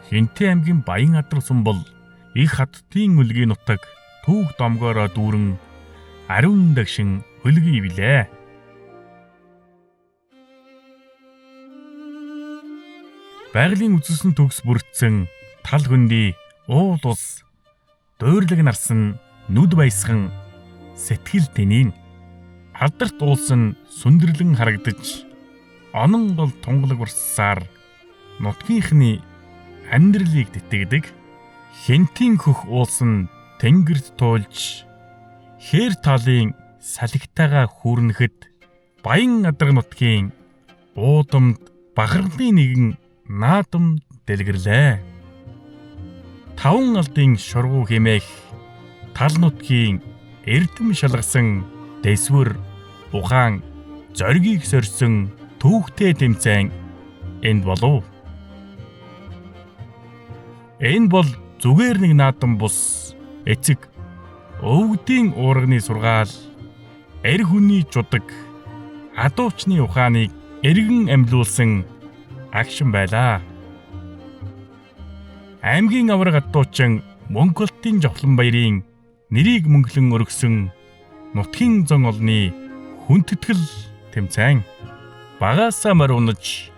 Хинтээ аймгийн Баян Адрал сум бол их хаттын үлгийн нутаг түүх домгоороо дүүрэн ариун дагшин хөлгий билээ. Байгалийн үзэсгэлэн төгс бүрдсэн тал хөндөй уул ус дуурлаг нарсан нүд баясхан сэтгэл тэнийн алдарт уулсан сүндэрлэн харагдаж онон гол тунгалаг урссаар нутгийнхны амьдралыг тэтгдэг. Хинтийн хөх уулсан тэнгэрт туулж хээр талын салхитайгаа хүүрнэхэд Баян Адрал нутгийн уудамд бахархлын нэгэн наадам дэлгэрлээ. Таван алдын шургуу хэмээх тал нутгийн эрдэм шалгасан дэсвэр ухаан зоригийг сорьсон түүхтэй тэмцээн энд болов. Энэ бол зүгээр нэг наадам бус эцэг өвгдийн уурганы сургаал эр хүний чудаг адуучны ухааныг эргэн амьлуулсан агшин байлаа. Аймгийн авраг адуучин Монголтын Жовхлан баярын нэрийг мөнхлөн өргөсөн нутгийн зон олны хүндэтгэл тэмцээн багаасаа морь унаж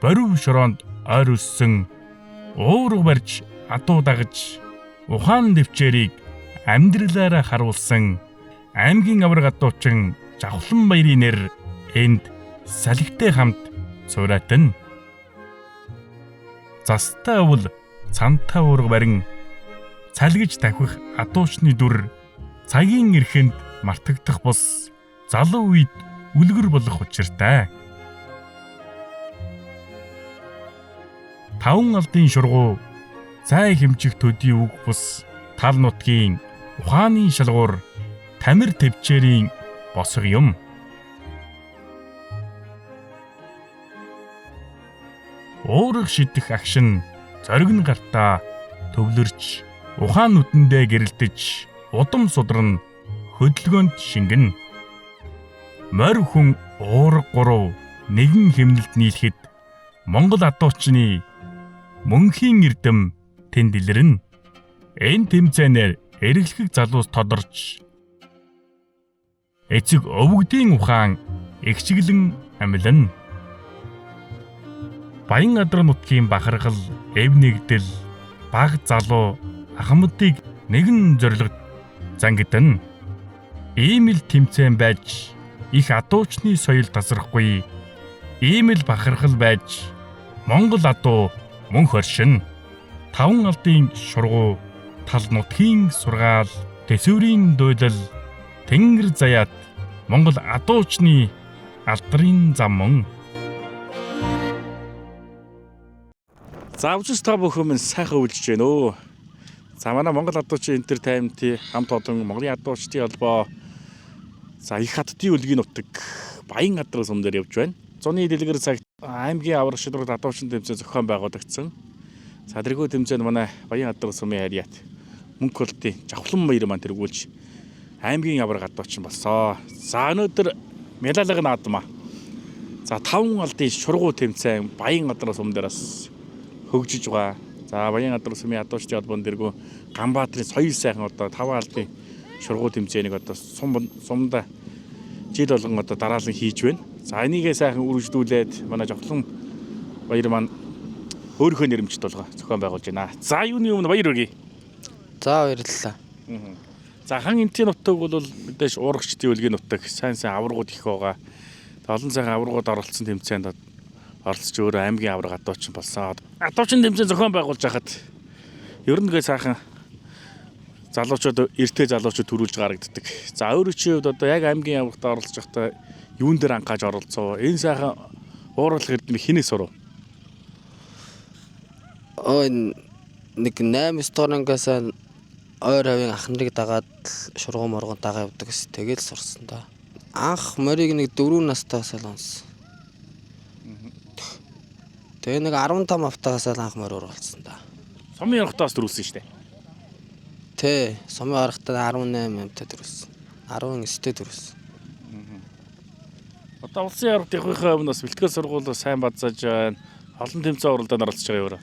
борив шороонд ойр өссөн уурга барьж адуу дагаж ухаан дэвчээрийг амьдралаараа харуулсан аймгийн авраг адуучин Жовхлан баярын нэр энд салхитай хамт суурайтана. Застай өвл цантай уурга барин цалгиж давхих адуучны дүр цагийн эрхэнд мартагдах бус залуу үед үлгэр болох учиртай. Таван алдын шургуу цай хэмжих төдий үг бус тал нутгийн ухааны шалгуур тамир төвчээрийн босго юм. Уурга шидэх агшин зоригн гартаа төвлөрч ухаан нүдэндээ гэрэлтэж удам судран хөдөлгөөнд шингэн. Морь хүн уурга гурав нэгэн хэмнэлд нийлэхэд Монгол адуучны мөнхийн эрдэм тэнд илэрнэ. Энэ тэмцээнээр эргэлхэг залуус тодорч эцэг өвгдийн ухаан ихчиглэн амилна. Баян Адрал нутгийн бахархал, эв нэгдэл, баг залуу ахмадыг нэгэн зорилгод зангидана. Ийм л тэмцээн байж их адуучны соёл тасрахгүй. Ийм л бахархал байж Монгол адуу мөн хоршин. Таван алдын шургуу тал нутгийн сургаал тэсвэрийн дуйлал тэнгэр заяат Монгол адуучны алдрын зам мөн. За үзэж та бүхэн минь сайхан үйлжж байна өө. За манай Монгол адуучийн entertainment хамт олон Монголын адуучдын холбоо за их хаттын үлгийн нутаг Баян Адрал сум дээр явж байна. Зуны дэлгэр цагт аймгийн авраг шилрэг адуучин тэмцээн зохион байгуулагдсан. За тэргүй тэмцээнд манай Баян Адрал сумын харьяат Монголтын Жовхлан баяр маань тэргүүлж аймгийн авраг адуучин болсоо. За өнөөдөр медаль наадмаа. За таван алдын шургуу тэмцээн Баян Адрал сум дээрээс хөгжиж байгаа. За Баян Адрал сумын адуучдын холбоон дэргүү Ганбаатарын соёл сайхан одоо таван алдын шургуу тэмцээнийг одоо сумда жил болгон одоо дараалан хийж байна. За энийгээ сайхан үргэлжлүүлээд манай Жовхлан баяр маань өөрийнхөө нэрмжт толгой зохион байгуулж байна. За юуны өмнө баяр хүргэе. За баярлалаа. За хан энтийн нутаг бол мэдээж уурагчдын үлгийн нутаг сайн аваргууд их байгаа. Олон сайхан аваргууд оролцсон тэмцээнд оролцож өөрөө аймгийн авраг адуучин болсон. Адуучин тэмцээн зохион байгуулж хахад ер нь гээ сайхан залуучууд эртээ залуучууд төрүүлж гаргаддаг. За өөрөө чи хувьд одоо яг аймгийн аврагт оролцож байхдаа юун дээр анхааж оролцоо? Энэ сайхан уургалах эрдэмийг хинээс сурав? Нэг 8-9 дугаарангаас ойр хавийн ахныг дагаад шургуу моргон дагаа явдаг ус. Тэгэл сурсан да. Анх морийг нэг 4 настайгаас л онсон. Тэгээ нэг 15 автаагаас л анх морь оролцсон да. Сумын орохтоос төрүүлсэн шүү дээ. Тэ, сумын орохтоо 18 амтай төрүүлсэн. 19-тэй төрүүлсэн. Одоо улсын аврагт явахын өмнө бас бэлтгэл сургууль сайн бадзаж байна. Олон тэмцээн оролдоод оролцож байгаа юу?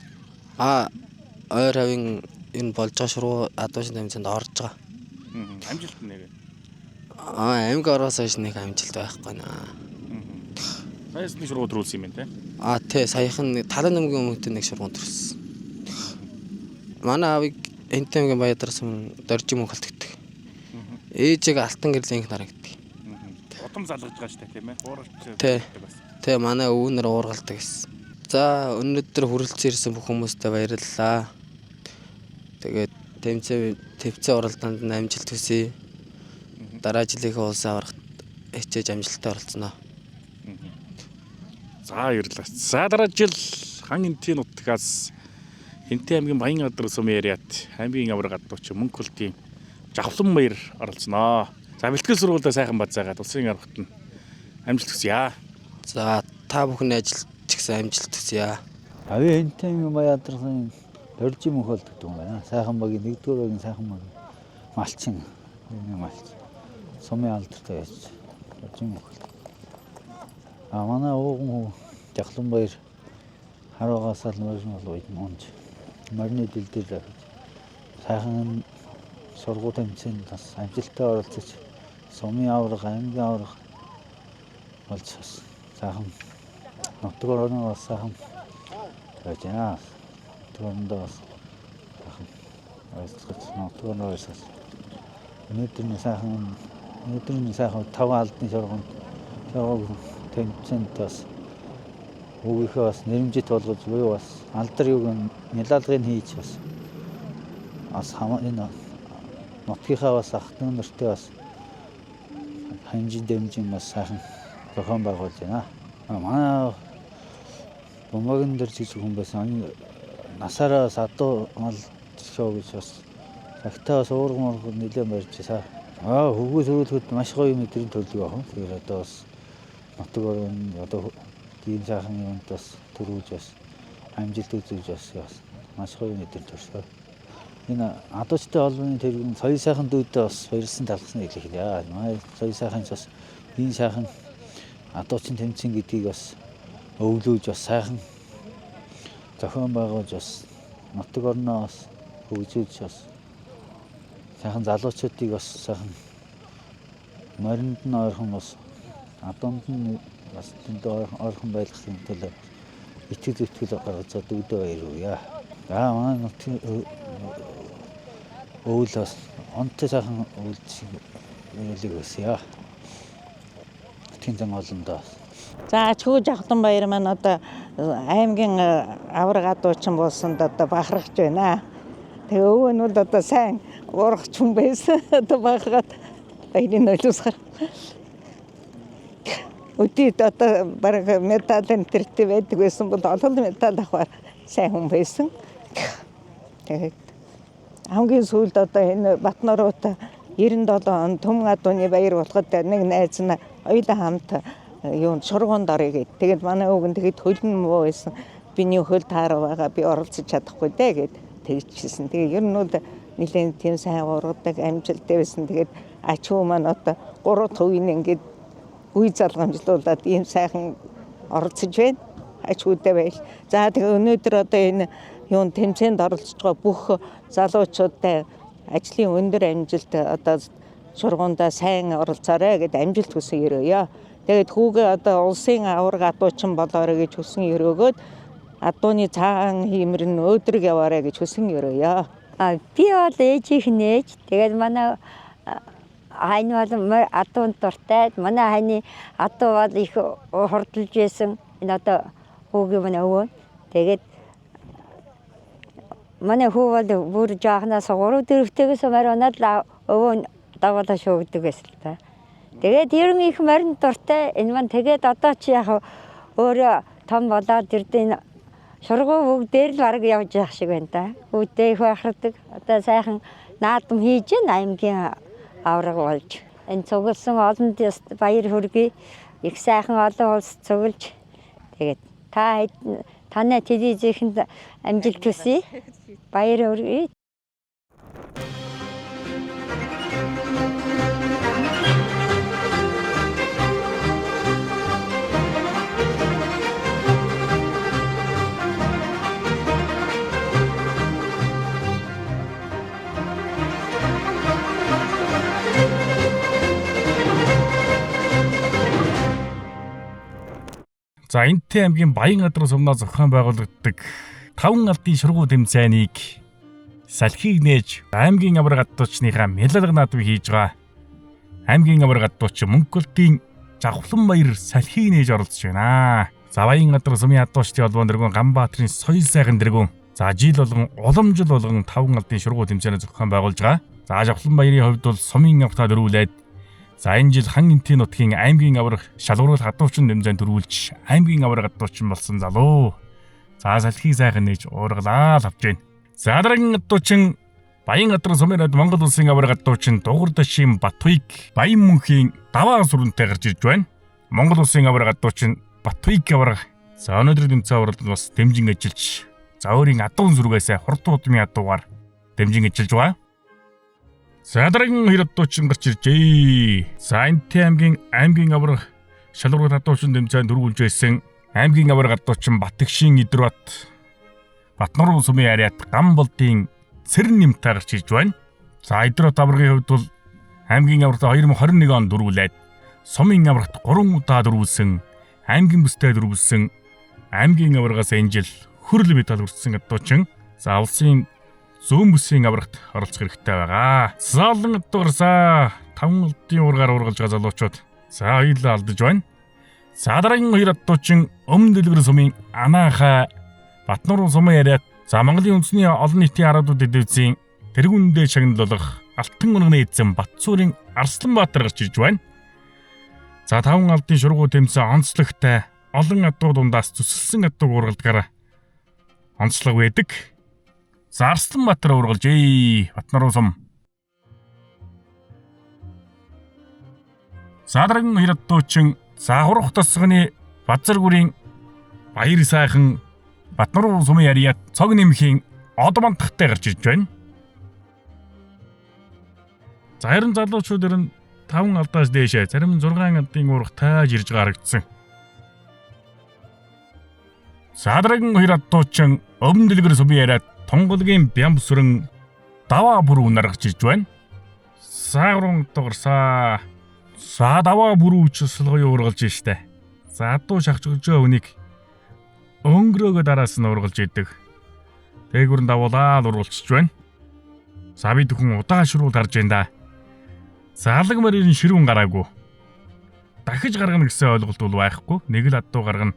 ойр хавийн энэ болж байгаа шургуу адуушин тэмцээнд орж байгаа. Амжилт нэг. Аймаг ороос хойш нэг амжилт байхгүй наа. Саяас нэг шургуу төрүүлсэн юм байна те. Тий саяхан талын нэмгийн өмнөд нэг шургуун төрсөн. Манай аавыг Энтэмгийн Баядарс дорж юм халтгдаг. Ээжийг алтан гэрлийн их нараа гэдэг. Удам залгаж байгаа шүү дээ тийм ээ. Хууралч. Тий манай өвнөр уургалдаг гэсэн. За өнөөдөр хүрэлцэн ирсэн бүх хүмүүстээ баярлалаа. Тэгээд тэмцээн оролдоонд амжилт хүсье. Дараа жилийнхээ улсын аврагт хичээж амжилттай оролцсноо. За баярлалаа. За дараа жил хан энтийн нутгаас Энтэн аймгийн Баянгадр сумын яриад аймгийн авраг адууч Мөнхөлтийн Жавхлан баяр оролцсноо. За бэлтгэл сургуультай сайхан бацаагаад улсын аврагт нь амжилт хүсье. За та бүхэн ажилч гэсэн амжилт хүсье. Авийн Энтэн аймгийн Баянгадрын доржи мөнхөлт гэдэг юм байна. Сайхан багийн 1-р багийн сайхан баг малчин малч сумын алдартай байж доржи мөнхөлт. Манай ууган Жавхлан баяр харуугаас л мөрнөл үед монж марны дэлдэл сайхан сургууль тэмцээнд бас амжилттай оролцож сумын авраг аймгийн авраг болж сайхан нутгаар бас сайхан байж байна. Нутгаар бас сайхан ойлцож нутгаар бас өнөөдөр нь сайхан 5 алдны шоргонд тэмцээнд бас өгөхөө бас нэрмжит болгож буюу бас алдар юг нялалгыг хийж бас энэ нутгийнхаа бас ахтан нэртэй бас хэмжин дэмжин бас сайхан зохион байгуулж байна. Манай бумагийн дээр жижиг хүн байсан насаараа садуу мал шоу гэж бас цагтаа бас уурган нэлээд барьжсаа. Хөвгөө сөөлөхөд маш гоё мэдрэмж төлөв аа. Тэгэхээр одоо бас нутгаар одоо ийм сайхан юмд бас төрүүлж бас амжилт үзүүлж бас маш гоё мэдрэмж төрсөн. Энэ адуучтай холбооны тэргүүн соёл сайхан дүүдээ бас баярлсан талхсан хэлэх яа. Манай соёл сайхан бас энэ сайхан адуучин тэмцээн гэдгийг бас өвлүүлж бас сайхан зохион байгуулж бас нутаг орноо бас хөгжүүлж бас сайхан залуучуудыг бас сайхан моринд нь ойрхон бас адуунд нь бас дэндээ ойрхон байлгахын төлөө итгэл гаргаж дүүдээ баярлуулъя. За манай нутгийн өвөл бас онтой сайхан өвлийг өсөё. Нутгийн зам олондоо. За Чүү Жавхлан баяр маань одоо аймгийн авраг адуучин болсонд одоо бахархаж байна. Тэгээ өвөө нь бол одоо сайн уургач хүн байсан. Одоо бахархаад баярын нойлосгор. Өдөрт одоо бараг медаль энтертэй байдаг байсан бол олон медаль авахар сайн хүн байсан. Тэгээд хамгийн сүүлд одоо энэ Батноруута 97 он Түмэн адууны баяр болоход нэг найз нь оюутан хамт юунд шургуунд орё гэд. Тэгээд манай өвгөн тэгээд хөлн муу байсан. Биний хөл таараа байгаа би оролцож чадахгүй дээ гэд тэгчихсэн. Тэгээд ер нь бол нэлээд тийм сайн ургадаг амжилттай байсан. Тэгээд ачуу маань одоо 3 үеийн ингээд үе залгамжлуулаад ийм сайхан оролцож байна. Ачуутай байл. За тэгээд өнөөдөр одоо энэ юунд тэмцээнд оролцож байгаа бүх залуучуудтай ажлын өндөр амжилт одоо шургуундаа сайн оролцоорой гэд амжилт хүсэн өрөөё. Тэгээд хүүгээ одоо улсын авраг адуучин болоорой гэж хүсэн өрөөгөөд адууны цаан хиймэр нь өөдрөг яваарай гэж хүсэн өрөөё. Би бол ээжийнх нь ээж. Тэгээд манай хань бол адуун дуртай. Манай ханы адуу бол их хурдлж байсан. Энэ одоо хүүгийн манай өвөө. Тэгээд манай хүү бол бүр жаахнаас 3-4-тэйгээс марионад өвөө дагуулаа шуугдаг байсан л та. Тэгээд ер нь их морин дуртай. Энэ маань тэгээд одоо чи яг өөрөө том болоод ирдэн шургуу бүгдээр л бараг явж явах шиг байна та. Үүдээ их бахархдаг. Одоо сайхан наадам хийж аймгийн авраг болж. Энэ цугласан олонд баяр хүргэе. Их сайхан олон улс цуглаж. Тэгээд танай телевизэнд амжилт хүсье. Баяр хүргэе. За Энэтхэг аймгийн Баянгадар сумнаас зохион байгуулагддаг 5 алтын шургуу тэмцээнийг салхийг нээж аймгийн авраг гадуучныхаа медаль наадмыг хийж байгаа. Аймгийн авраг гадууч Мөнгөлтийн Жавхлан баяр салхийг нээж оролцож байна. За Баянгадар сумын гадуучдын холбоон дэргүүн Ганбаатарын соёл сайхан дэргүүн за жил болгон уламжил болгон 5 алтын шургуу тэмцээний зохион байгуулж байгаа. За Жавхлан баярын хувьд бол сумын автаа дөрвүүлээд за энэ жил хан энтийн нутгийн аймгийн авраг шалгуур гадуучин тэмцээнд дөрвүүлж аймгийн авраг гадуучин болсон залуу. За салхийг сайхан нээж уургалаа л авч байна. За дараагийн гадуучин Баянгадар сумын Монгол улсын авраг гадуучин Дугур дашийн Батуйг Баян мөнхийн даваа сүрэнтэй гарч ирж байна. Монгол улсын авраг гадуучин Батуйг авраг за өнөөдрийн тэмцээн уралданд бас дэмжин ажиллаж за өөрийн адуун зүргээс хурдан удмын адуугаар дэмжин ажиллаж байгаа. За дараагийн 2 гадуучин гарч иржээ. За Энэтхэг аймгийн авраг шалгуур гадуучин тэмцээнд дөрвүүлж байсан аймгийн авраг гадуучин Батгшийн Идрбат Батнуурын сумын ариат Гамболдын Цэрэн нэмтэ гарч ирж байна. За Идрбат аврагын хувьд бол аймгийн аврагт 2021 онд дөрвүүлээд сумын аврагт 3 удаа дөрвүүлсэн аймгийн бүстэй дөрвүүлсэн аймгийн аврагаас энэ жил хүрэл медаль хүртсэн гадуучин за улсын зүүн бүсийн аврагт оролцох хэрэгтэй байгаа. За олон гадуугарсаа 5 алтын уургаар уургалж байгаа залуучууд за хоёулаа алдаж байна. За дараагийн 2 гадуучин Өмнө Дэлгэр сумын Анааха Батнуурын сумын яриад за Монголын үндэсний олон нийтийн хараадууд эдвэзийн тэргүүндээ шагнал болох алтан унганы эзэн Батцуурын Арсланбаатар гарч ирж байна. За 5 алтын шургуу тэмцээн онцлогтой олон адуу дундаас зүсэлсэн адууг уургалдгаар онцлог байдаг. За Арсланбаатар уургалж Батнуурын сум. За дараагийн 2 гадуучин за хурах тосгоны Базаргүрийн Баяр сайхан Батнуурын сумын яриад цог нэмхийн Одмантахтай гарч ирж байна. За харин залуучууд ер нь 5 алдаас дээшээ зарим нь 6 алдын уурах тааж ирж байгаа харагдсан. За дараагийн 2 гадуучин Өмнө Дэлгэр сумын яриад Тунгалгийн Бямбсүрэн даваа бүрүү наргаж ирж байна. Саагрун дуурсаа. За даваа бүрүү үчислгой уургалж штэ. За адуу шахчихжээ өнийг өнгөрөөгөө дараас нь уургалж идэг. Дээгүрэн давуулаа уургалчихж байна. За би төхөн удаашруу тарж байна да. Заалаг мөрийн ширүүн гараагүй. Дахиж гаргана гэсэн ойлголт бол байхгүй. Нэг л адуу гаргана.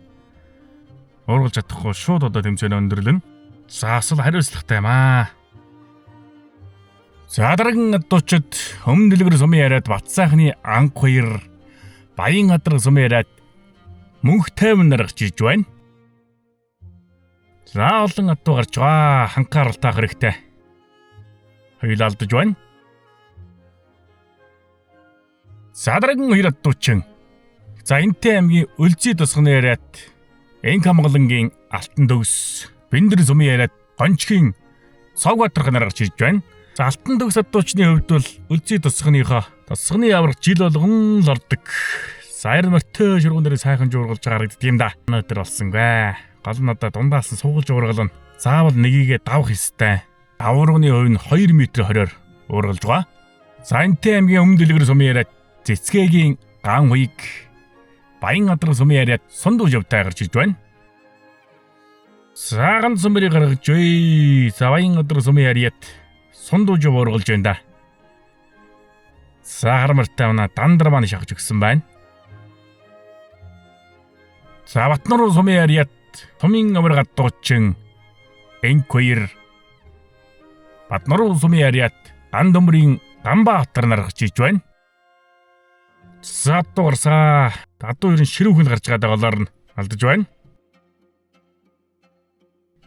Уургалж чадахгүй шууд одоо тэмцээн өндөрлөн. За асал хариуцлагатай юм аа. За дараагийн гадуучид Өмнө Дэлгэр сумын яриад Батсайхны анх хоёр Баянгадар сумын яриад Мөнх тайван наргаж ирж байна. За олон адуу гарч байгаа. Ханхаарал таах хэрэгтэй. Хоёулаа алдаж байна. За дараагийн 2 гадуучин. За Энэтхэг аймгийн Үлзий тосгоны яриад Энх хамгаалангийн Алтан төгс Бэндэр сумын яриад Гончгийн Цогбаатар наргаж ирж байна. За Алтан төгс адуучны хувьд бол Үлзий тосгоныхоо тосгоны авраг жил болгон л ордог. Сайр мөртөө шургуун дээр сайхан жуургалж байгаа гэдэг юм да. Өнөөдөр болсонгүй. Гол нь одоо дундаас нь суулж уургална. Заавал нэгийгээ давах ёстой. Даврагны хувь нь 2 м 20-оор уургалж байгаа. За Энэтхэг аймгийн Өмнө Дэлгэр сумын яриад Цэцгээгийн Ган хуйг Баянгадар сумын яриад Сундууж явтай гарч ирж байна. Сааган сумбэрийг гаргаж за Баянгадар сумын яриад Сундууж уургалж байна да. Сахар мартай унаа дандар маань шахаж өгсөн байна. За Батнуурын сумын яриад Томын авраг гадуучин Энх хоёр Батнуурын сумын яриад Гандомрын Ганбаатар наргаж ирж байна. За дуурсаа адуу ерэн ширүүхэн гарч байгаа дагалаар нь алдаж байна.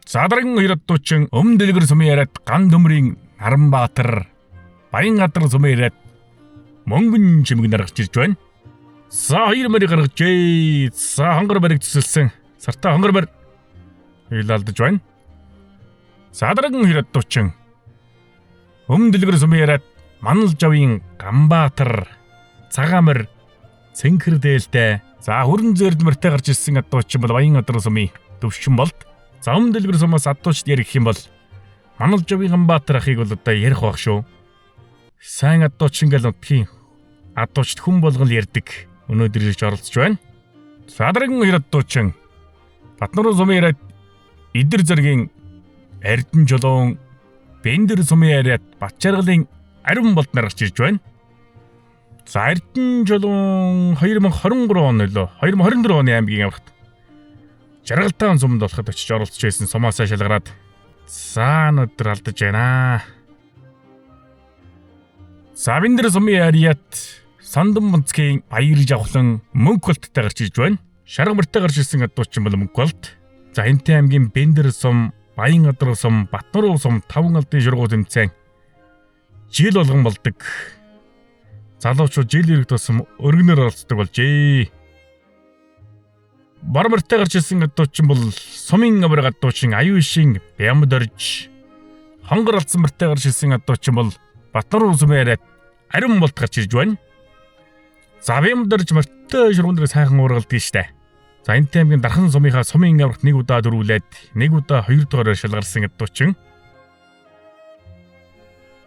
За дараагийн 2 гадуучин Өмнө Дэлгэр сумын яриад Гандомрын Наранбаатар Баянгадар сумын яриад Мөнгөн чимэг наргаж ирж байна. За 2 мөрийг гаргаж за хонгор бариг төсөлсөн. Сартаа хонгор бар илалдаж байна. За дараагийн 2 гадуучин Өмнө Дэлгэр сумын яриад Манал жавын Ганбаатар Цагаамар Цэнхэр дээлтэй за хүрэн зөрдмөртэй гарч ирсэн гадуучин бол Баянгадар сумын Төвшин болд. За Өмнө Дэлгэр сумаас адуучд ярих юм бол Манал жавын Ганбаатар ахыг бол одоо ярих байх шүү. Сайн адуучин гэл нутгийн адуучд хүн болгон ярьдаг. Өнөөдөр ирж оролцож байна. Садарган хоёр адуучин Батнуурын сумын яриад Идэр зэргийн Эрдэнэ жолоон Бэндэр сумын яриад Батчаргалын ариун болд наргаж ирж байна. За Эрдэнэ жолоон 2023 он лөө 2024 оны аймгийн аврагт Жаргалтай суманд болоход очиж оролцож байсан сумаасаа шалгараад за өнөдөр алдаж байна. Бэндэр сумын яриад Сандан Бонцгийн баяр жавхлан мөнх болттой гарч ирж байна. Шарга мөртөө гарч ирсэн адуучин бол мөнх болт. За Хинтээ аймгийн Бэндэр сум, Баянгадар сум, Батнуурын сум 5 алдын шургуул тэмцээн жил болгон болдог. Залуучууд жил ирэх тусам өргөнөөр оролцдог болжээ. Бар мөртөө гарч ирсэн адуучин бол сумын авраг адуучин Аюушийн Бямд орж, хонгор алдсан мөртөө гарч ирсэн адуучин бол Батнуурын сумын яриад ариун болт гарч ирж байна. За Бямд орж мөртөө шургуундраа сайхан уургалдаг штэ. За Хинтээ аймгийн Дархан сумынхаа сумын аврагт нэг удаа дөрвүүлээд нэг удаа 2 дугаараар шалгарсан адуучин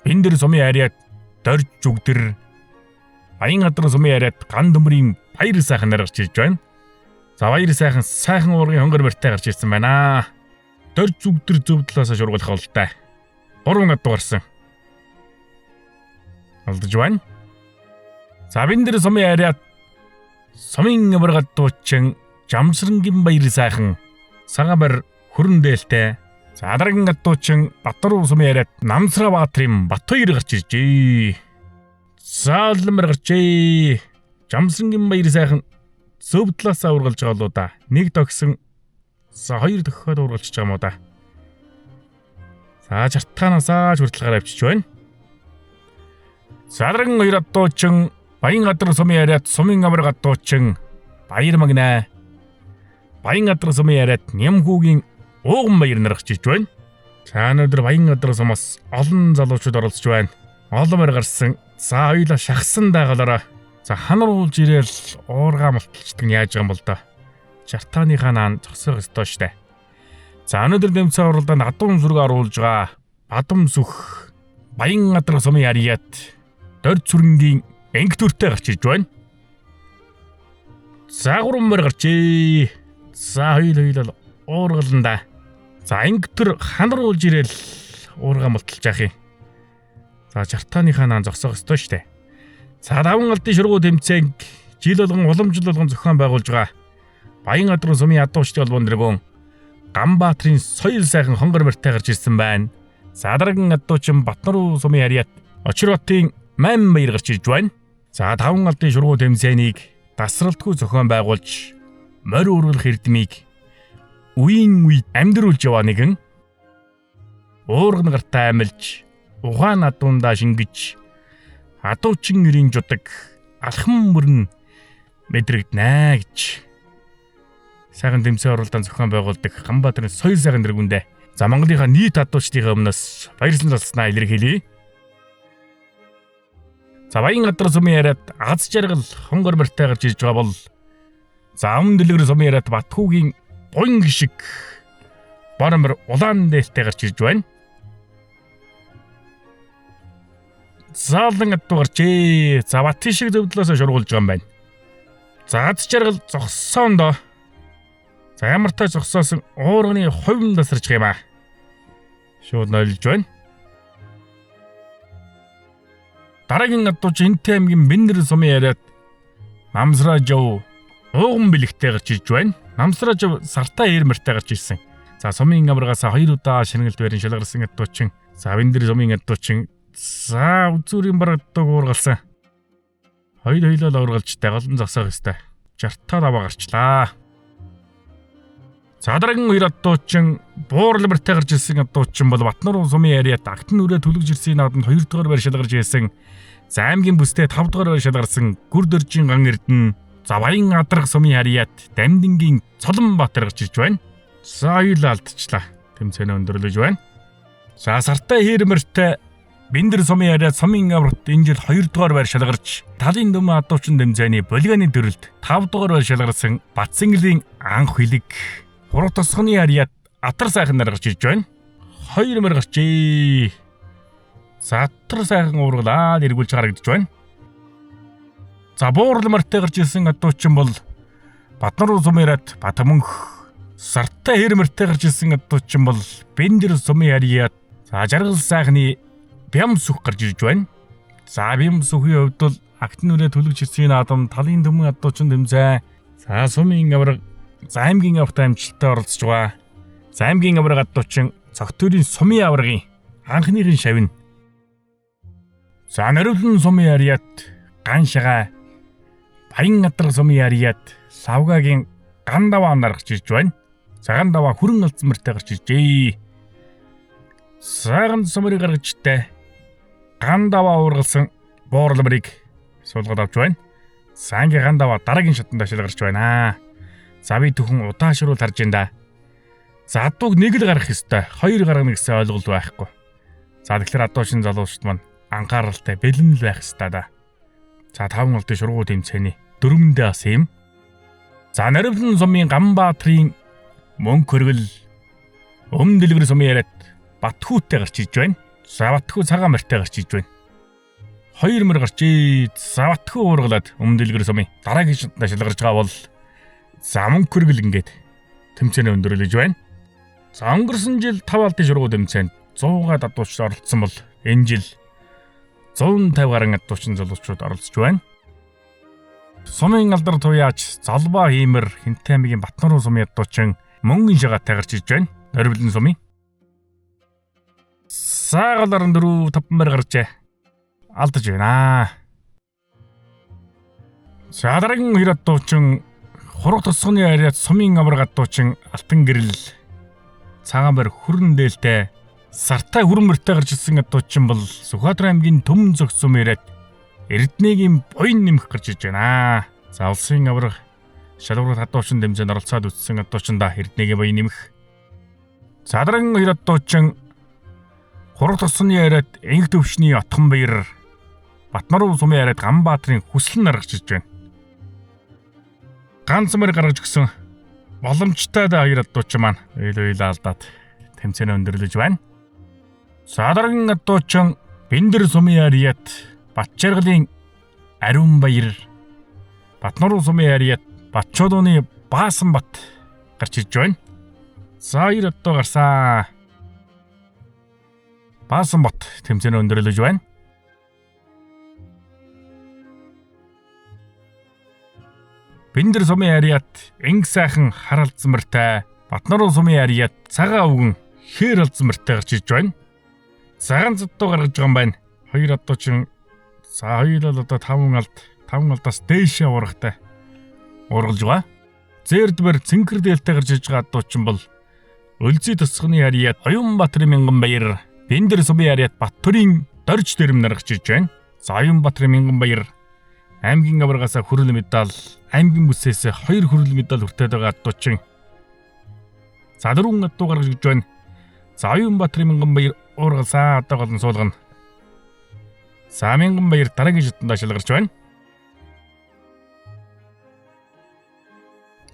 Бэндэр сумын яриад Дорж зүгдэр Баянгадар сумын яриад Ган дөмрийн баяр сайхан наргарч ирж байна. За баяр сайхан уургын хонгор мөртөө гарч ирсэн байна. Дорж зүгдэр зөв талаас шургуулах болтой. 3 адуу гарсан. Алдаж байна. За Бэндэр сумын яриад сумын авраг адуучин Жамсрангийн баяр сайхан Сагабар хөрөн дээлтэй Садарган адуучин Батнуурын сумын яриад Намсраа Баатрын Бат хоёр гарч иржээ. Саалмар гарчээ. Жамсрангийн баяр сайхан зөв талаасаа ургалж байгаа лу да. Нэг тогсон за 2 төгөхөд ургалж байгаа юм уу да. За чартаанасаа хүртэл авчиж байна. Садарган хоёр адуучин Баянгадар сумын яриад сумын авраг адуучин Баяр магнаа Баянгадар сумын яриад Нямхүүгийн ууган баяр наргаж ирж байна. За өнөөдөр Баянгадар сумаас олон залуучууд оролцож байна. Олон мөр гарсан. За хоёулаа шахсан дагалаараа за ханруулж ирээл уургаа малталчдаг нь яаж байгаа юм бол доо. Чартааныхаа наан зогсоох ёстой штэ. За өнөөдөр тэмцээн оролдоонд адуун сүрэг оруулж байгаа Бадам сүх Баянгадар сумын яриад Дорж сүрэнгийн энг төртэй гарч ирж байна. За 3 мөр гарчээ. За хоёулаа уургаланда. За ингэтэр ханруулж ирээл уурга малталж яах юм. За чартааныхаа наан зогсоох ёстой штэ. За 5 алдын шургуул тэмцээн жил болгон уламжлал болгон зохион байгуулж байгаа Баянгадар сумын адуучдын холбоон дэргүүн Ганбаатрын соёл сайхан хонгор мөртөө гарч ирсэн байна. Садарган адуучин Батнуурын сумын яриад Очирбатын Ман баяр гарч ирж байна. За 5 алдын шургуул тэмцээнийг тасралтгүй зохион байгуулж морь уруулах эрдмийг үеийн үед амьдруулж яваа нэгэн уурган гартаа амилж ухаан адуундаа шингэж адуучин нэрийн жудаг алхам мөрөн мэдрэгдэнэ гэж сайхан тэмцээн оролдонд зохион байгуулдаг Ганбаатрын соёл сайхан дэргүүндээ за Монголынхаа нийт адуучдын өмнөөс баярлалаа талснаа илэрхийлье. За Баянгадар сумын яриад Аз жаргал хонгор мөртөө гарч ирж байгаа бол за өмнө дэлгэр сумын яриад Батхүүгийн буян гişиг Барамбар улаан дээлтэй гарч ирж байна. Заалан адуу гарчээ. За Бат шиг зөв талаас шургуулж байгаа юм байна. За Аз жаргал зогсоон доо. За ямар та зогсоосон уурганы хувин тасарч юм аа. Шууд нойлж байна. Дараагийн адууч Хинтээ аймгийн Бэндэр сумын яриад Намсраа жав ууган бэлэгтэй гарч ирж байна. Намсраа жав сартаа эрмэртэй гарч ирсэн. За сумын аврагаас 2 удаа шингэлт барин шалгарсан адуучин. За Бэндэр сумын адуучин за үзүүрийн бараг дуу уургалсан. Хоёулаа уургалж дагалан зогсоох ёстой. 60-таа даваа гарчлаа. За дараагийн 2 адуучин Буурлмэртэй гарч ирсэн адуучин бол Батнуурын сумын яриад Агтан нүрээ түлгэж ирсэн нааданд 2 дугаар байр шалгарч ирсэн. За аймгийн бүстэй 5 дугаар байр шалгарсан Гүрдөржийн ган эрдэнэ. За Баянгадар сумын яриад Дамдингийн Цолонбаатар гарч ирж байна. За хоёулаа алдчихлаа. Тэмцээнээ өндөрлөж байна. За сартаа хэрмэртэй Бэндэр сумын яриад сумын аврагт энэ жил 2 дугаар байр шалгарч талын дөмөө адуучин тэмцээний болгоны төрөлд 5 дугаар байр шалгарсан Батсингэлийн анх хилэг Хуруу тосгоны яриад Атар сайхан наргарч ирж байна. 2 мөр гарчээ. За Атар сайхан уургалаад эргүүлж харагдаж байна. За Буурлмэртэй гарч ирсэн адуучин бол Батнар сумын яриад Батмөнх сартай хэрмэртэй гарч ирсэн адуучин бол Бэндэр сумын яриад за жаргал сайхны бям сүх гарч ирж байна. За бям сүхийн хувьд бол агт нүрээ төлөж ирсэн наадам талын төмөн адуучин тэмцээн. За сумын авраг за аймгийн аврагт амжилттай оролцож байгаа. За аймгийн авраг адуучин цогтөрийн сумын аврагын анхныхын шавь. За Наривлан сумын яриад Ганшгаа Баян Гадар сумын яриад Лавгагийн Гандаваа наргаж ирж байна. За Гандаваа хүрэн алцмартай гарч иржээ. Саган сумыг гаргажтай Гандаваа уургалсан боорламрыг суулгаад авч байна. Сангийн Гандаваа дараагийн шатанд ашиг гарч байна. За би түүхэн удаашруулж харж байна да. За адууг нэг л гарах ёстой. Хоёр гаргана гэсэн ойлголт байхгүй. За тэгэхээр адуушин залуучд маань анхааралтай бэлэн байх ёстой да. За 5 улсын шургуу тэмцээний 4-ндээ бас юм. За Наривлан сумын Ганбаатрын мөнх хөргөл Өмдөлгөр сумын яриад Батхүүтэй гарч иж байна. За Батхүү цагаан мартай гарч иж байна. 2 мөр гарчээ. За Батхүү уургалаад Өмдөлгөр сумын дараагийн шатанд шалгарч байгаа бол за мөнх хөргөл ингээд тэмцээний өндөрлөж байна. За өнгөрсөн жил 5 алтын шургуу тэмцээнд 100-аад адууч оролцсон бол энэ жил 150 гаруй адуучин залуучууд оролцож байна. Сумын алдар туяач Залбаа хиймэр Хинтэй аймгийн Батнар сумын адуучин мөнгөн шагаатай гарч иж байна. Наривлан сумын. Саагаларын 4-5 мөр гарчээ. Алдаж байна. За дараагийн 2 адуучин Хураг тосгоны яриад сумын авраг адуучин Алтан гэрэл цагаан бэр хүрэн дээлтэй сартай хүрмэртэй гарч ирсэн адуучин бол Сүхбаатар аймгийн Төмөн зөгс сумын яриад Эрдэнэгийн буян нэмэх гарч иж байна. За улсын авраг шалгуур адуучин тэмцээнд оролцоод үтсэн адуучиндаа Эрдэнэгийн буян нэмэх. За дараагийн 2 адуучин Хураг тосгоны яриад Энх төвшний Отхон баяр Батнар сумын яриад Ганбаатрын хүслэн наргаж иж байна. Ганц мөр гаргаж гисэн боломжтой да 2 адуучин маань өйл алдаад тэмцээнэ өндөрлөж байна. За дараагийн адуучин Бэндэр сумын яриад Батчаргалын Ариун баяр Батнар сумын яриад Батчуудууны Баасан бат гарч иж байна. За 2 адуу гарсан. Баасан бат тэмцээнэ өндөрлөж байна. Бэндэр сумын яриад Энг сайхан хар алзмартай Батнар сумын яриад Цагаан өвгөн хээр алзмартай гарч иж байна. Цагаан зоддоо гаргаж байгаа юм байна. 2 адуучин за 2 л одоо 5 алдаас дээшээ урагтай ургалж байгаа. Зээрдбэр цэнхэр дээлтэй гарч иж байгаа адуучин бол Өлзий тосгоны яриад Оюнбаатарын мянган баяр Бэндэр сумын яриад Баттөрийн дорж дэрэм наргаж иж байна. За Оюнбаатарын мянган баяр аймгийн аврагаас хүрэл медаль, аймгийн бүсээс 2 хүрэл медаль хүртээд байгаа адуучин. За 4 адуу гаргаж иж байна. За Оюнбаатарын мянган баяр уургалсаа одоо голн суулгана. За мянган баяр дараагийн шатанд шалгарч байна.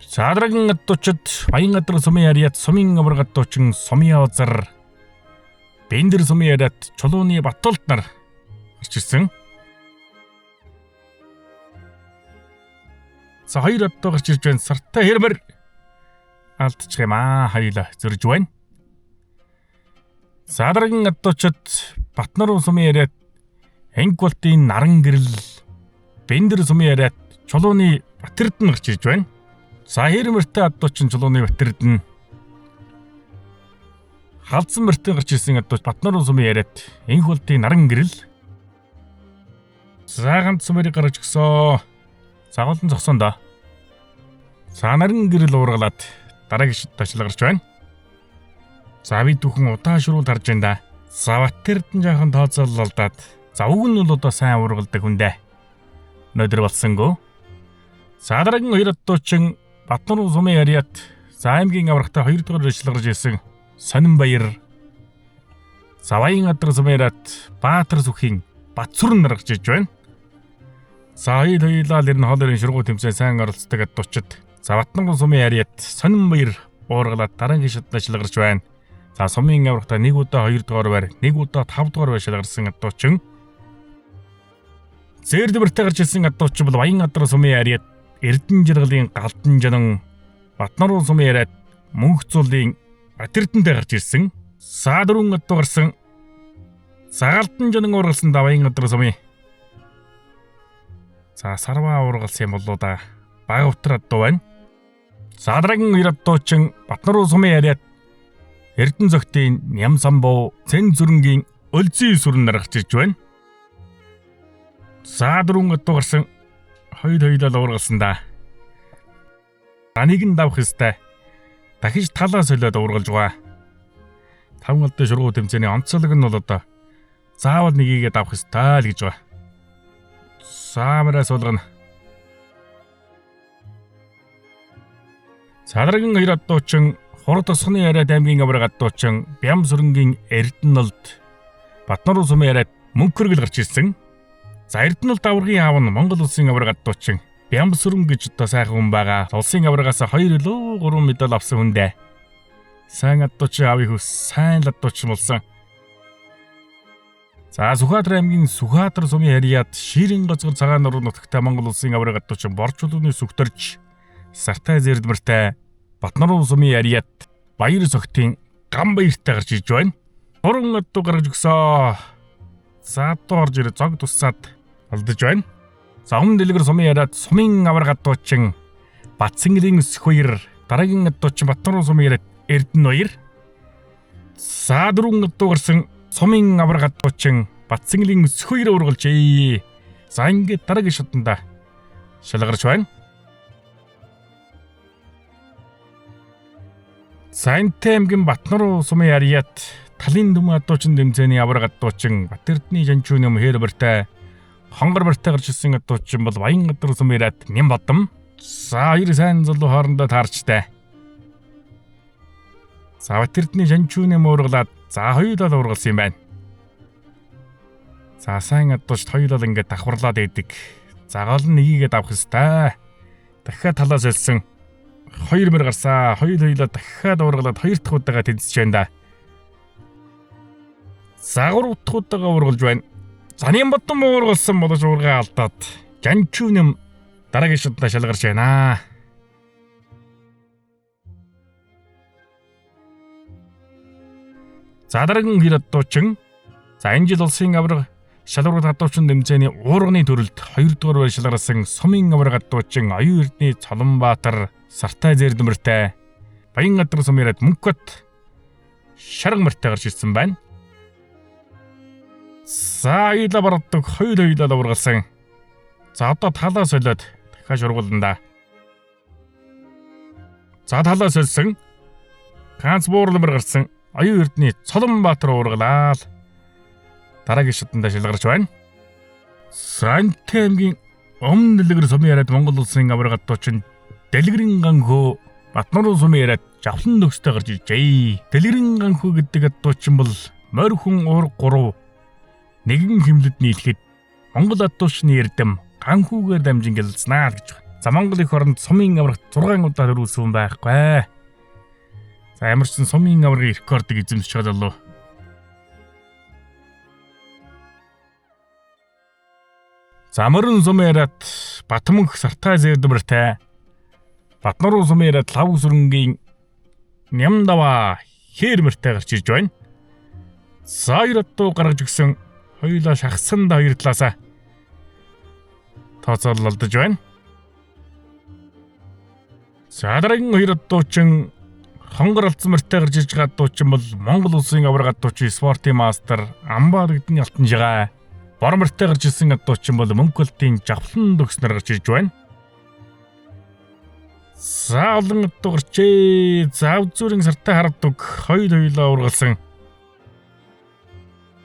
За дараагийн адуучид Баян Гадар сумын яриад сумын авраг адуучин Сумын Озар Бэндэр сумын яриад Чулууны Батуулт нар гарч ирсэн. За 2 адуу гарч ирж байна. Сартай хэрмэр алдчих юм аа. Хоёулаа зөрж байна. За дараагийн адуучид Батнар сумын яриад Энгвалтын Наран гэрэл Бэндэр сумын яриад Чулууны Батэрдэн гарч ирж байна. За хэрмэртэй адуучин Чулууны Батэрдэн халдсан мөртөө гарч ирсэн адууч Батнар сумын яриад Энгвалтын Наран гэрэл. За ганц сумыг гаргаж гисөө. Загуулан зогсон да. За Наран гэрэл уургалаад дараагийн шатанд шалгарч байна. За би түүхэн удаашруулж харж байна да. За Батэрдэн жоохон тооцоололдаад. За уг нь бол одоо сайн уургалдаг хүндээ. Өнөөдөр болсонгүй. За дараагийн 2 адуучин Батнар сумын яриад за аймгийн аврагтай 2 дугаар шалгарч ирсэн Сонин баяр. За Баян Гадар сумын яриад Баатар сүхийн Батсүрэн наргаж иж байна. За хоёулаа л хоолойрын шургуу тэмцээн сайн оролцдог адуучид. За Батнар сумын яриад Сонин баяр уургалаад дараагийн шатанд шалгарч байна. За сумын аврагтай 1 удаа 2 дугаар байр, 1 удаа 5 дугаар байр шалгарсан адуучин. Зээрдбэртэй гарч ирсэн адуучин бол Баян Гадар сумын яриад Эрдэнэ жаргалын галдан жанан Батнаруу сумын яриад мөнх цулын Батэрдэнтэй гарч ирсэн. Саадурун отто гарсан. Сагалдан жанан ургалсан давын өдөр сумын. За сарваа ургалсан болоо да. Баг утраад дуу байна. Саадрагийн ираттуучин Батнаруу сумын яриад Эрдэнэ зөгтийн ням самбуу цэн зүрэнгийн өлзий сүрэн наргарч ирж байна. Саадурун отто гарсан. Хоёулаа ургалсан да. Даныг нь давах ёстой. Дахиж талаа солиод ургалж байгаа. Таван алтай шургуу тэмцээний онцлог нь бол одоо заавал нэгийгээ давах ёстой л гэж байгаа. Саамараа суулгана. Саадрагийн ираттуучин Хурд тосгоны яриад аймгийн аврагад дуучин Бям сүрэнгийн Эрдэнэлд Батнаруу сумын яриад мөнхөргөл гарч ирсэн. За Эрдэнэлд аврагын аав нь Монгол улсын аврагад дуучин Бям сүрэн гэж одоо сайхан хүн байгаа. Улсын аврагаас 2 илүү 3 медаль авсан хүн дээ. Сайн адуучин аавын хүс сайн л адуучин болсон. За Сүхбаатар аймгийн Сүхбаатар сумын яриад Ширин гоцгор цагаан нуруу нутагтай Монгол улсын аврагад дуучин Борчулууны сүгтэрч Сартай Зэрдмэртэй Батнаруу сумын яриад Баяр согтын Ганбаяртай гарч иж байна. Гурван адуу гаргаж өгсөө. За одоо орж ирээ зог туссаад алдаж байна. За өмнө дэлгэр сумын яриад сумын аврагад дуучин Батцэнгэрийн Өсхбаяр, дараагийн адуучин Батнаруу сумын яриад Эрдэнэбаяр. За дөрвөн адуу гарсан сумын аврагад дуучин Батцэнгэрийн Өсхбаяр ургалжээ. За ингээд дараагийн шатанда шалгарч байна. Сайнтай аймгийн Батнаруу сумын яриад талын дүм адуучин тэмцээний аврагад дуучин Батэрдний жанчууны Хэрбэртэй Хонгор бартай гарч ирсэн адуучин бол Баян гадар сумын яриад Нэм Бадам. За хоёр сайн залуу хоорондоо таарчтай. За Батэрдний жанчууны ургалаад за хоёулаа ургалсан юм байна. За сайн адууч хоёулаа ингээд давхарлаад байдаг. За гол нь нэгийгээ давах ёстой. Дахиад талаас олсон 2 мөр гарсаа. Хоёулаа дахиад ургалаад 2 дахь удаага тэнцэж байна да. За 3 дахь удаага ургалж байна. За Нэм Бадам ургалсан болож ургаа алдаад жанчууным дараагийн шатанда шалгарч байна. За дараагийн хэр адуучин. За энэ жил улсын авраг шалгуур адуучин тэмцээний уурганы төрөлд 2 дугаар байр шалгарсан сумын авраг адуучин Оюун Эрдэнэ Цолонбаатар Сартай Зэрдмэртэй Баян гадар сумын яриад Мөнхбат Шаргамартай гарч ирсэн байна. За хоёулаа бардаг, хоёулаа ургалсан. За одоо талаа солиод дахиад ургална да. За талаа солисон. Ганц буурламар гарсан. Оюун Эрдэнэ Цолонбаатар ургалаа. Дараагийн шатанда шалгарч байна. Сайнтай аймгийн өмнө дэлгэр сумын яриад Монгол улсын аврагад дуучин Дэлгэрийн ганхөө Батнаруу сумын яриад Жавлан нөхстэй гарч иржээ. Дэлгэрийн ганхөө гэдэг адуучин бол морьхон уурга 3 нэгэн хэмлэд нийлэхэд Монгол адуучны эрдэм ганхүүгээр дамжин гэлзнаа гэж байна. За Монгол их оронд сумын аврагт 6 удаа төрүүлсэн байхгүй. За ямар ч сумын аврагын рекордыг эзэмшиж байгаа лөө. За морин сумын яриад Батмөнх Сартай Зэрдмэртэй Батнаруу сумын яриад Лав сүрэнгийн Нямдава Хэрмэртэй гарч ирж байна. За 2 адуу гаргаж өгсөн. Хоёулаа шахсанда 2 талаасаа тооцоолол алдаж байна. За дараагийн 2 адуучин Хонгор Алцмартай гарч ирж байгаа адуучин бол Монгол улсын аврагад дуучин спортын мастер Амбаардны алтан жигаа. Бормортой гарч ирсэн адуучин бол Мөнхбатын Жавлан дөгснөр гарч ирж байна. За олон адуу гарчээ. За үзүүрийн Сартай хардаг хоёулаа ургалсан.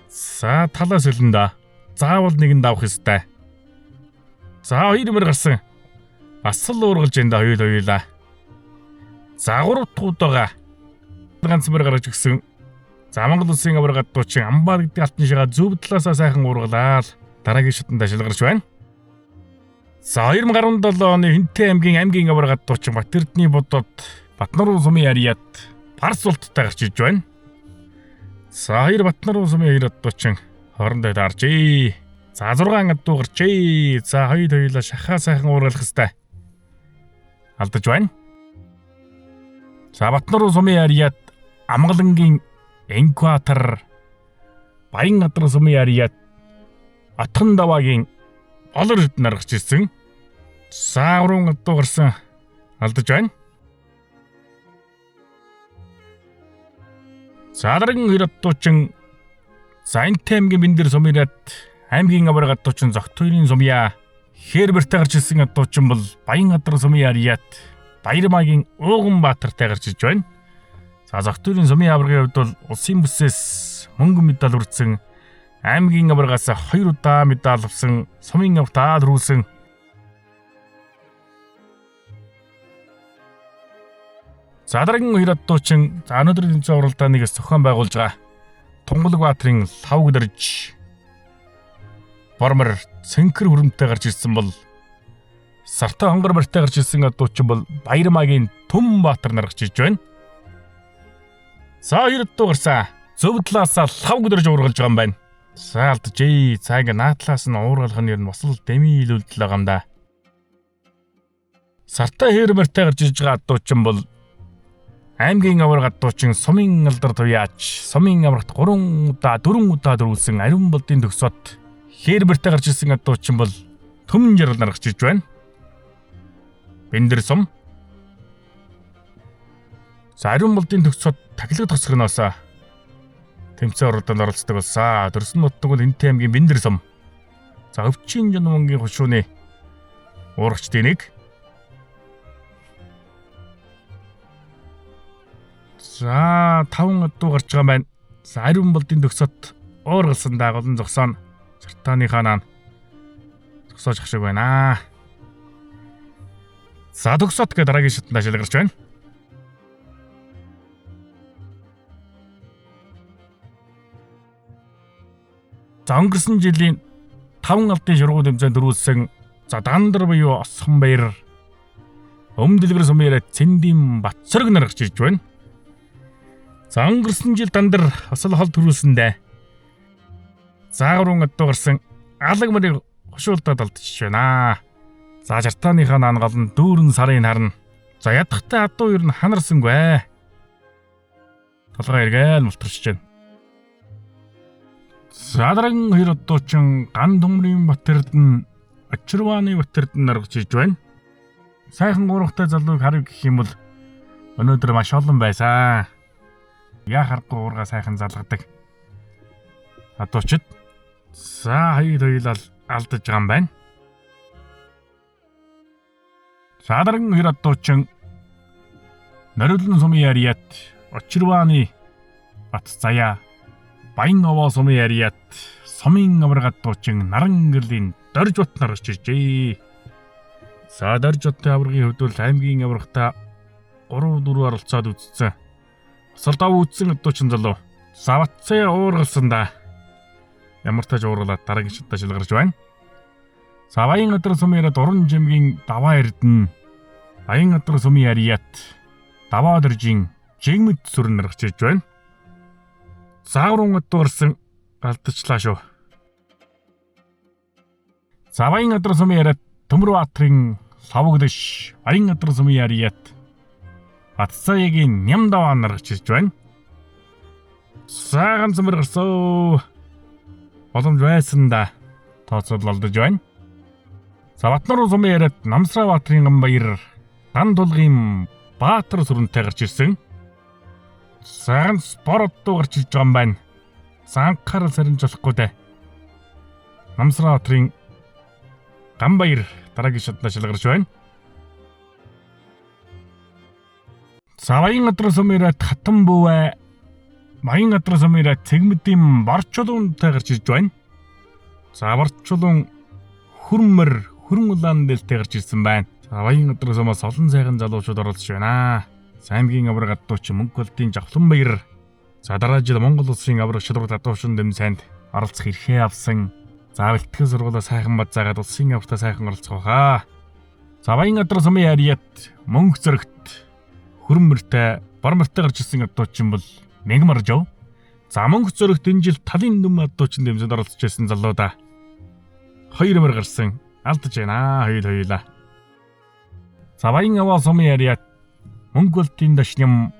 За талаас өлнда. Заавал нэгэнд авах ёстой. За 2 мөр гарсан. Бас л ургалж энэ хоёулаа. За 3 дахь удаага ганц мөр гаргаж өгсөн. За Монгол улсын аврагад дуучин Амбаар гэдэг алтан жигаа зөв талаасаа сайхан ургалаад дараагийн шатанда шалгарч байна. За 2017 оны Хинтэй аймгийн аврагад дуучин Батэрдний бодод Батнаруу сумын яриад Парс улттай гарч ирж байна. За 2 Батнаруу сумын яриад дуучин хоорондоо таарчээ. За 6 адуу гарчээ. За хоёулаа шахаа сайхан ургалах ёстой. алдаж байна. За Батнуурын сумын ариад Амгалангийн Энкватор, Баянгатар сумын ариад Атхан даваагийн Олор эрдэнэ аргаж ирсэн. Сааврын гадуу гарсан алдаж байна. Саадрын хөрөттуучин Заянтай аймгийн Бэндэр сумын ариад аймгийн авар гадуучин Зогтойрын сумья Хербертэй гарч ирсэн гадуучин бол Баянгатар сумын ариад Баярмаагийн Ууганбаатартай гарч иж байна. За Зогтойрын сумын аваргын хувьд бол улсын бүсээс мөнгөн медаль хүртсэн, аймгийн аваргаас 2 удаа медаль авсан, сумын автаа дөрүүлсэн. Задарган хөрөттуучин өнөөдрийн тэмцээн уралдааныг зохион байгуулж байгаа Тунгалбаатарын лав гэрж Бормор Цэнхэр хүрэмтэй гарч ирсэн бол Сартай хонгор барьтай гарч ирсэн гадуучин бол Баярмаагийн Түмбаатар нар гарч иж байна. За хөрөттөө гарсан. Зөв талаасаа лав гэрж уургалж байгаа юм байна. За алдажээ. Цааг наатлаас нь уургалах нь ер нь бас л дэмий илүүлдэл байгаа юм да. Сартай хөрмөртэй гарч иж байгаа гадуучин бол аймгийн авар гадуучин сумын алдар туяач, сумын аврагт 3 удаа 4 удаа дөрүүлсэн ариун болдын төгсөд Хербертэй гарч ирсэн гадуучин бол Төмөн жаргал нар гарч иж байна. Бэндэр сум. За ариун болдын төгсөд тахилга тосгоноос тэмцээн уралдаанд оролцдог болсон. Дөрсөн нутаг бол Энтэй аймгийн Бэндэр сум. За өвчин Жанмангийн хушууны уурагчдын нэг. За 5 гадуу гарч байгаа юм байна. За ариун болдын төгсөд уургалсан дагуулн зогсоон Чартааны хаанаа зогсоож ах шиг байна. За төгсөд гэдэг дараагийн шатнд ажил гарч байна. За өнгөрсөн жилийн 5 алдын шургуул тэмцээнд дөрүүлсэн за Дандар буюу Осхонбаяр Өмдөлгөр сумын ариад Цэндийн Батсарг нар гарч ирж байна. За өнгөрсөн жил Дандар осол хол төрүүлсэндээ заагрын гадуу гарсан алаг мөрийг хушуулдаад алдчихж байна. За Чартааныхаа наангал нь дүүрэн сарын харна. За ядахтай адуу ер нь ханарсангүй. Толгой эргээл мултарч байна. Задран хөрөттуучин Ган Төмрийн Батэрдэн Очирвааны Батэрдэн наргаж иж байна. Сайхан гуравтай залууг харъя гэх юм бол өнөөдөр маш олон байсан. Яа харахгүй уурга сайхан залгадаг. Адуучид за хоёулаа алдаж байгаа юм байна. Задран хөрөттуучин Нориулын сумын ариад Очирвааны Бат заяа Баян-Овоо сумын ариад сумын авар гадуучин Наран гэрлийн Доржбат нар гарч иржээ. За Доржбатын аваргын хувьд бол аймгийн аврагтаа 3-4 оролцоод үзсэн. Осолдоо үзсэн гадуучин залуу. Савцаа уургалсан да. Ямар тааж уургалаад дараагийн шатаа шилгарч байна. За Баянгатар сумын ариад Уран жимгийн Даваа эрдэнэ Баянгатар сумын ариад Даваа дөржийн Жигмэд сүрэн нар гарч ирж байна. Зааврын гадуу гарсан алдчихлаа шүү. За Баянгатар сумын ариад Төмөрбаатрын Лавгдаш Баянгатар сумын ариад Батцаагийн Нямдаваа нар гарч ирж байна. Саахан цамэр гарсоо. Боломж байсан да. Тооцоод алдаж байна. За Батнуурын сумын ариад Намсрабаатрын Ганбаяр Дан тулгын Баатар сүрэнтэй гарч ирсэн. Саан спортоо гарч ирж байгаа юм байна. Санхаар сарнжлахгүй дээ. Намсрабаатрын Ганбаяр дараагийн шатнаа шилгарч байна. За Баянгатар сумын ариад Хатанбүвэ Баянгатар сумын ариад Цэгмэдийн Борчулуунтай гарч ирж байна. За Борчулуун Хүрэн улаан дээлтэй гарч ирсэн байна. За Баянгатар сумаас олон сайхан залуучууд оролцож байна. Аймгийн авраг гадуучин Мөнхболдын Жавхланбаяр. За дараа жил Монгол улсын авраг шалралт гадуушин тэмцээнд оролцох эрхээ авсан. За бэлтгэл сургуулаа сайхан базаагаад улсын аврагтаа сайхан оролцох хаа. За Баянгатар сумын ариад Мөнх зэрэгт Хүрмэртэй Бормортой гарч ирсэн гадуучин бол Мэгмаржов. За Мөнх зэрэгт энэ жил Талын Нүм гадуучин тэмцээнд оролцож байсан залуудаа 2 мөр гарсан алдаж байна хоёулаа. За За Баян аваа сумын яриад Монголын дашням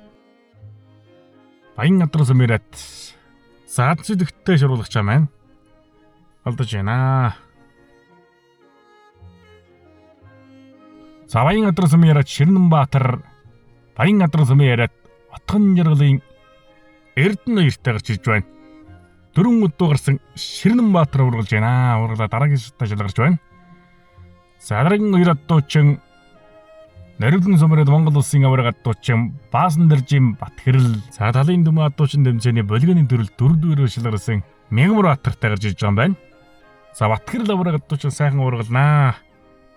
Баян адрас мөрөд саадчдэгтэй шуруулах чам байна. Алдаж байна. За Баян адрас мөрөд Ширнэнбаатар Баян адрас мөрөд Отгон жаргалын Эрдэнэ эртээ гарч ирж байна. 4 өдөө гарсан Ширнэнбаатар ургалж байна. Ургалаа дараагийн шатаа шалгарч байна. За дараагийн 2 адуучин Наривлан сумрад Монгол улсын аварга адуучин Баасан Дэржим Батхэрэл за талын дүмэн адуучин тэмцээний болигоны төрөл 4-4 шалгарсан Мягмарбаатартай гарч ирж байгаа юм байна. За Батхэрэл аварга адуучин сайхан ургалнаа.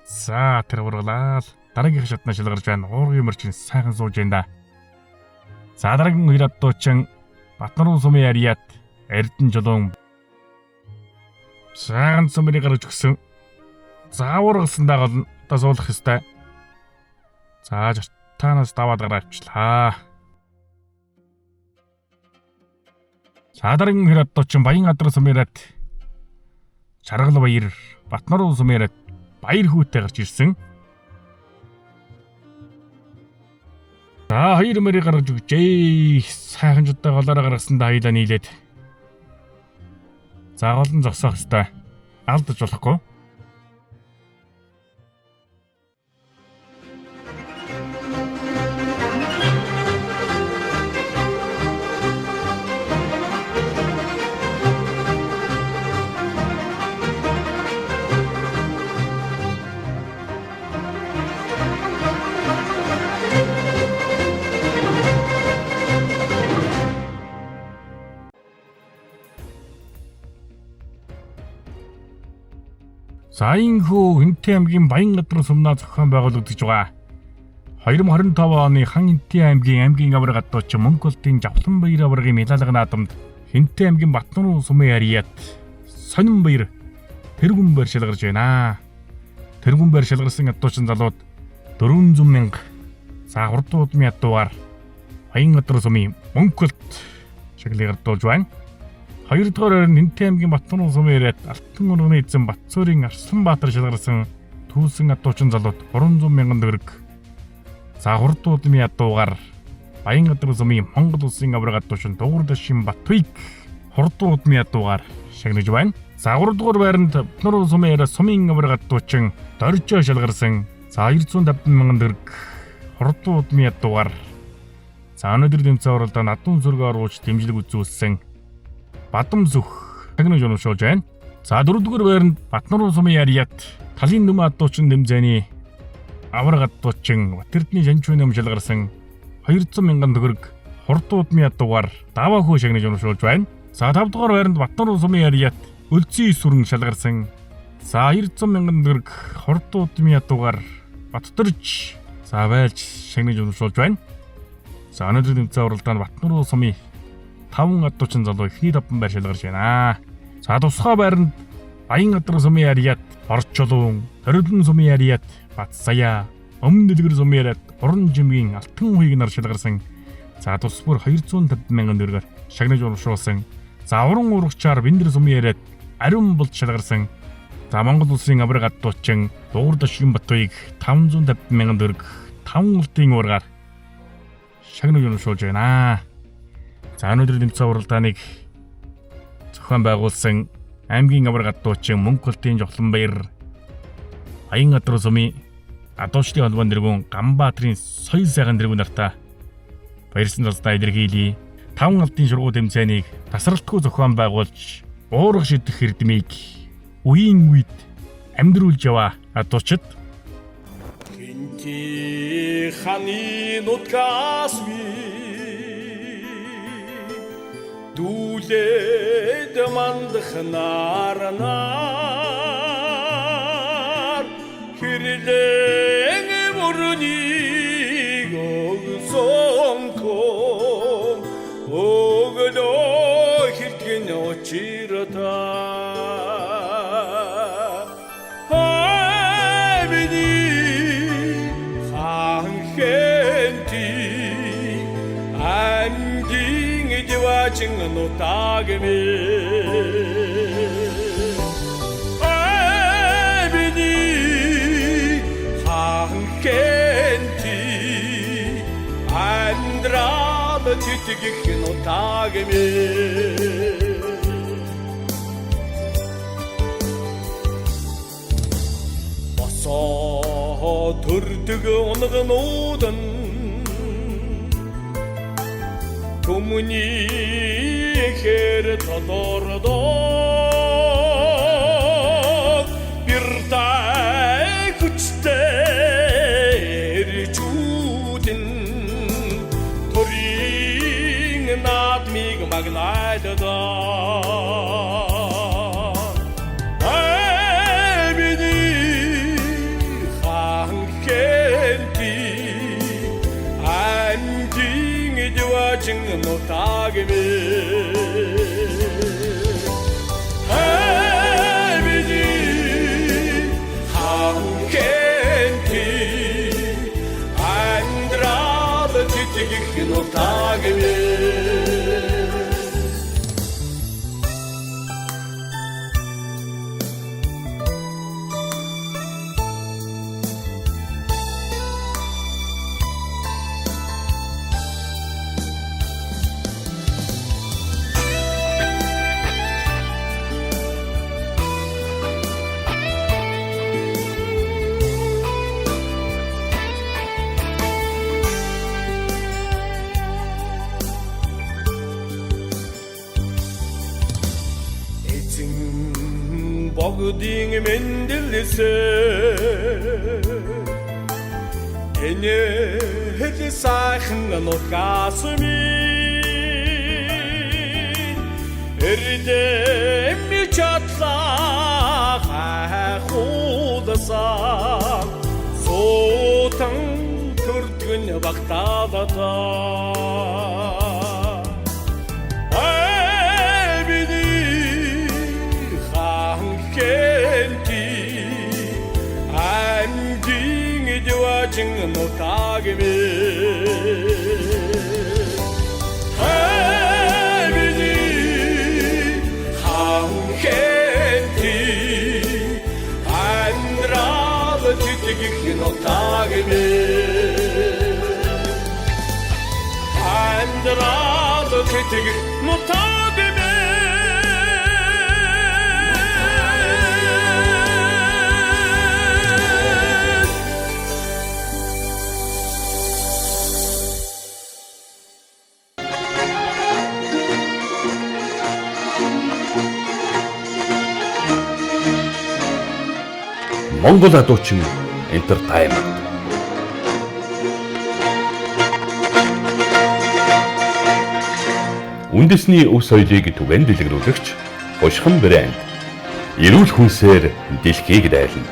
За тэр ургалаа дараагийн шатнаа шалгарч байна. Уургийн мөрчин сайхан сууж байна да. За дараагийн 2 адуучин Батнаруу сумын яриад Эрдэнэ жолоон сайхан сумрыг гаргаж өгсөн. За ургалсан дагаад суулгах ёстой. За жартанаас даваад гараа авчлаа. За дараагийн 2 адуучин Баян адрас сумраад Чаргал баяр Батнаруу сумраад баяр хүүтэй гарч ирсэн. За 2 мөрийг гаргаж өгчээ. Сайхан жудаа голоороо гаргасан да хоёлаа нийлээд. За голон зогсоох ёстой. Алдаж болохгүй. Саинхүү Хинтээ аймгийн Баян адрас сумнаа зохион байгуулагдаж байгаа. 2025 оны Хан Хинтээ аймгийн аварга адуучин Монголын Жавхланбаяр аваргын Милалга наадамд Хинтээ аймгийн Батнаруу сумын яриад Сонинбаяр тэргүүн байр шалгарч байна. Тэргүүн байр шалгарсан адуучин залууд 400 мянга за хурдан удмын адуугаар Баян адрас сумын Монголд шаглыг гардуулж байна. 2 дугаар байранд Хинтээ аймгийн Батнаруу сумын яриад Алтан урганы эзэн Батцуурийн Арсланбаатар шалгарсан түүсэн адуучин залууд 300 мянган төгрөг. За хурдан удмын адуугаар Баян адрас сумын Монгол улсын аварга адуучин Дугуйдашин Батбаяг хурдан удмын адуугаар шагнаж байна. За 3 дугаар байранд Батнаруу сумын яриад сумын аварга адуучин Доржоо шалгарсан за 250 мянган төгрөг хурдан удмын адуугаар за өнөөдөр тэмцээн оролдоо надун сүргээ оруулж дэмжлэг үзүүлсэн Бадам зүх шагнаж уншуулж байна. За 4 дугаар байранд Батнаруу сумын яриад талын нүм адуучин тэмцээний аварга адуучин Батэрдний Жанчууны ном шалгарсан 200 мянган төгрөг хурдан удмын адуугаар даваа хөө шагнаж уншуулж байна. За 5 дугаар байранд Батнаруу сумын яриад Өлзий сүрэн шалгарсан за 200 мянган төгрөг хурдан удмын адуугаар Баттөрж за байлж шагнаж уншуулж байна. За өнөөдөр тэмцээн оролдоонд Батнаруу сумын 5 адуучин залуу эхний 5 байр шалгарч байна. За тусгай байранд Баян адрас сумын яриад Орчолуун, Хорилон сумын яриад Батсаяа, Өмнө дэлгэр сумын яриад Уран жимгийн Алтан хуйг нар шалгарсан. За тус бүр 250 мянган төгрөгөөр шагнаж урагшуулсан. За уран урагчаар Бэндэр сумын яриад Ариун болд шалгарсан. За Монгол улсын аварга адуучин Дугуйдашин Батбаяг 550 мянган төгрөг 5 ултын уургаар шагнаж урагшуулж байна. За өнөөдөр тэмцээн уралдааныг зохион байгуулсан аймгийн аварга адуучин Монголын Жавхланбаяр Баян адрас сумын адуучдын холбоон тэргүүн Ганбаатрын соёл сайхан тэргүүн нартаа баярсан талдаа илэрхийлье. 5 алтын шургуу тэмцээнийг тасралтгүй зохион байгуулж уурах шидэх эрдмийг үеийн үед амьдруулж яваа адуучид Хинтээ ханы нутгаас дүүлээд мандах нарнаар хэрлэн мөрөнийг огсонко огдоо хэлтгэн очирата хайбини ханхэнти Watching no tagme I believe амьдрал тэтгэх нутагми босоо төрдөг унгнууд нь Түмний хэр тодордог биртай хүчтэй эрчүүдэн төрийн наадмыг магнайддаг бидний ханхэнти анжин эдважин нутагми Богдын мэндэлсэ Эне хэл сайхан нутгасми Эрдэми чатлаа хайхудасан Сутан төрдгөн багтаадата Эдважин нутагми бидний ханхэнти амьдрал тэтгэх нутагми амьдрал тэтгэх нутагми Монгол адуучин entertainment. Үндэсний ус соёлыг түгээн дэлгэрүүлэгч Хушхан брэнд эрүүл хүнсээр дэлхийг дайлна.